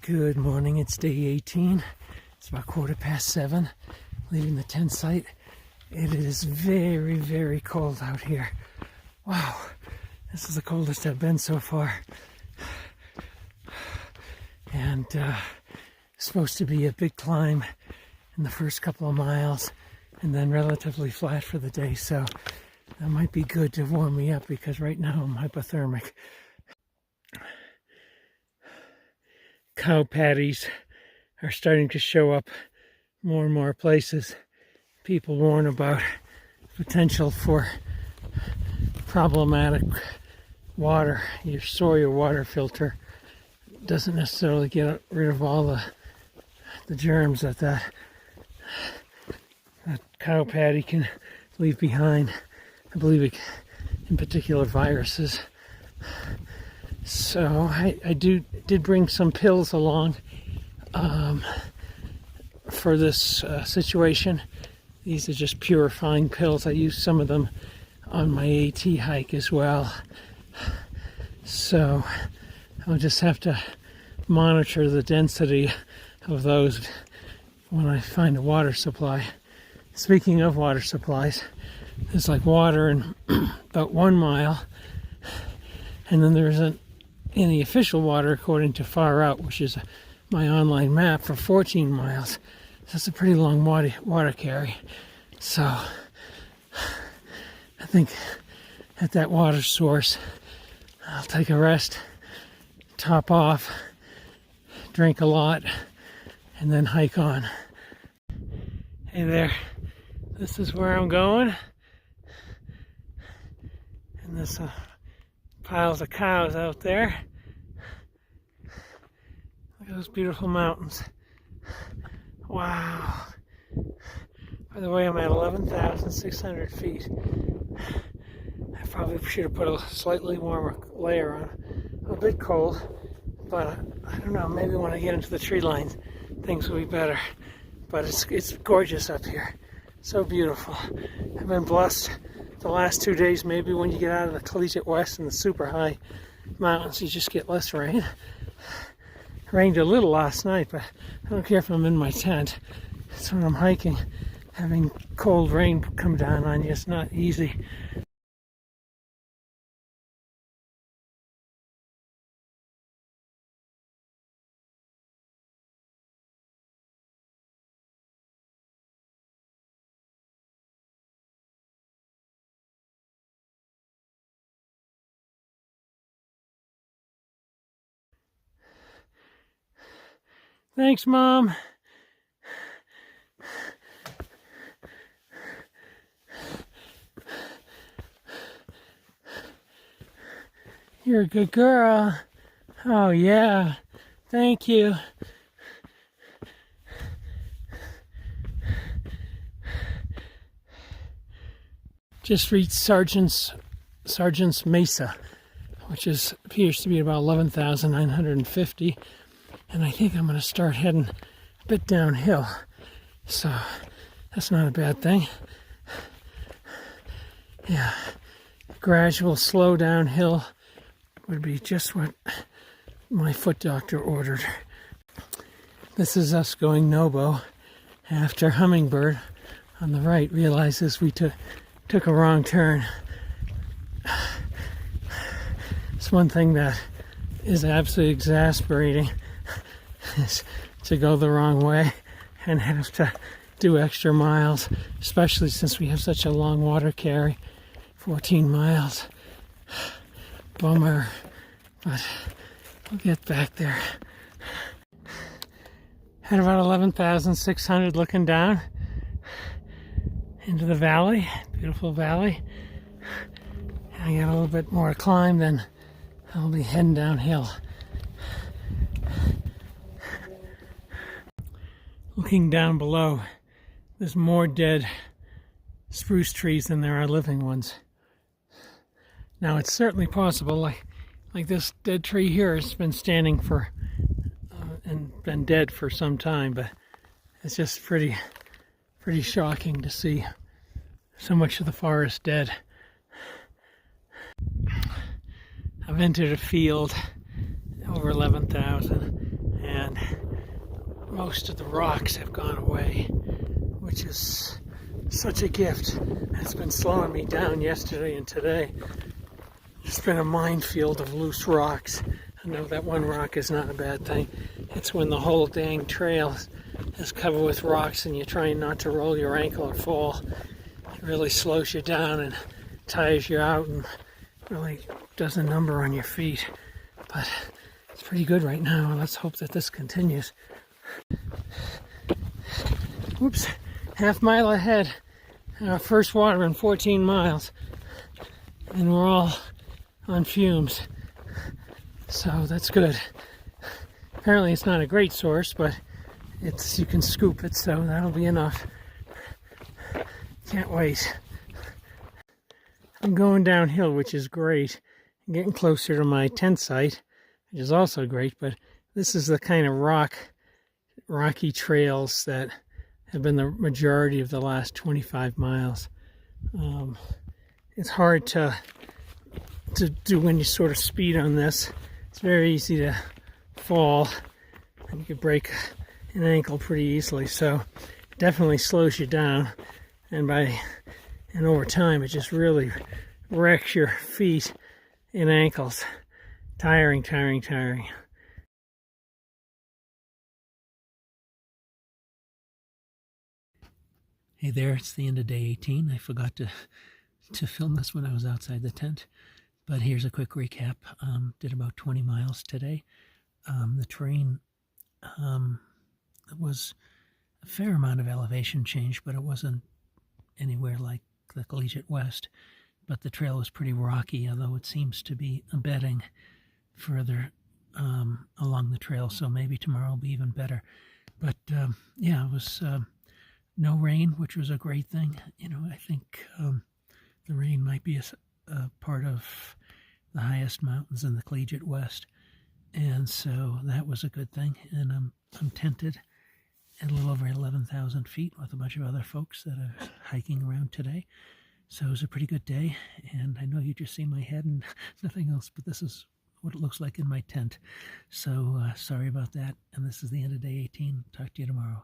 Good morning, it's day 18. It's about 7:15, leaving the tent site. It is very, very cold out here. Wow, this is the coldest I've been so far. And it's supposed to be a big climb in the first couple of miles and then relatively flat for the day. So that might be good to warm me up because right now I'm hypothermic. Cow patties are starting to show up more and more places. People warn about potential for problematic water. You store your water filter. Doesn't necessarily get rid of all the germs that cow patty can leave behind. I believe it, in particular viruses. So I did bring some pills along for this situation. These are just purifying pills. I used some of them on my AT hike as well. So I'll just have to monitor the density of those when I find a water supply. Speaking of water supplies, there's like water in about 1 mile, and then there isn't any official water according to Far Out, which is my online map, for 14 miles. That's a pretty long water carry. So I think at that water source, I'll take a rest, top off, drink a lot, and then hike on. Hey there, this is where I'm going. And there's piles of cows out there. Look at those beautiful mountains. Wow. By the way, I'm at 11,600 feet. I probably should have put a slightly warmer layer on. A bit cold, but I don't know, maybe when I get into the tree lines, things will be better. But it's gorgeous up here. So beautiful. I've been blessed the last 2 days. Maybe when you get out of the Collegiate West and the super high mountains, you just get less rain. It rained a little last night, but I don't care if I'm in my tent. It's when I'm hiking. Having cold rain come down on you, it's not easy. Thanks, Mom. You're a good girl. Oh, yeah. Thank you. Just reached Sergeant's Mesa, which appears to be about 11,950. And I think I'm going to start heading a bit downhill. So that's not a bad thing. Yeah, gradual, slow downhill would be just what my foot doctor ordered. This is us going Nobo after Hummingbird on the right realizes we took a wrong turn. It's one thing that is absolutely exasperating is to go the wrong way and have to do extra miles, especially since we have such a long water carry, 14 miles. Bummer, but we'll get back there. At about 11,600 looking down into the valley, beautiful valley. I got a little bit more to climb, then I'll be heading downhill. Looking down below, there's more dead spruce trees than there are living ones. Now it's certainly possible, like this dead tree here has been standing for and been dead for some time, but it's just pretty pretty shocking to see so much of the forest dead. I've entered a field over 11,000, and most of the rocks have gone away, which is such a gift. It's been slowing me down yesterday and today. It's been a minefield of loose rocks. I know that one rock is not a bad thing. It's when the whole dang trail is covered with rocks and you're trying not to roll your ankle or fall. It really slows you down and tires you out and really does a number on your feet. But it's pretty good right now. Let's hope that this continues. Oops, half-mile ahead. Our first water in 14 miles. And we're all on fumes. So that's good. Apparently it's not a great source, but you can scoop it, so that'll be enough. Can't wait. I'm going downhill, which is great. I'm getting closer to my tent site, which is also great, but this is the kind of rocky trails that have been the majority of the last 25 miles. It's hard to do when you sort of speed on this. It's very easy to fall, and you could break an ankle pretty easily, so it definitely slows you down, and over time it just really wrecks your feet and ankles. Tiring. Hey there, it's the end of day 18. I forgot to film this when I was outside the tent, but here's a quick recap. Did about 20 miles today. The terrain was a fair amount of elevation change, but it wasn't anywhere like the Collegiate West. But the trail was pretty rocky, although it seems to be embedding further along the trail, so maybe tomorrow will be even better. But yeah, it was no rain, which was a great thing. You know, I think the rain might be a part of the highest mountains in the Collegiate West, and so that was a good thing. And I'm tented at a little over 11,000 feet with a bunch of other folks that are hiking around today. So it was a pretty good day, and I know you just see my head and nothing else, but this is what it looks like in my tent. So sorry about that, and this is the end of day 18. Talk to you tomorrow.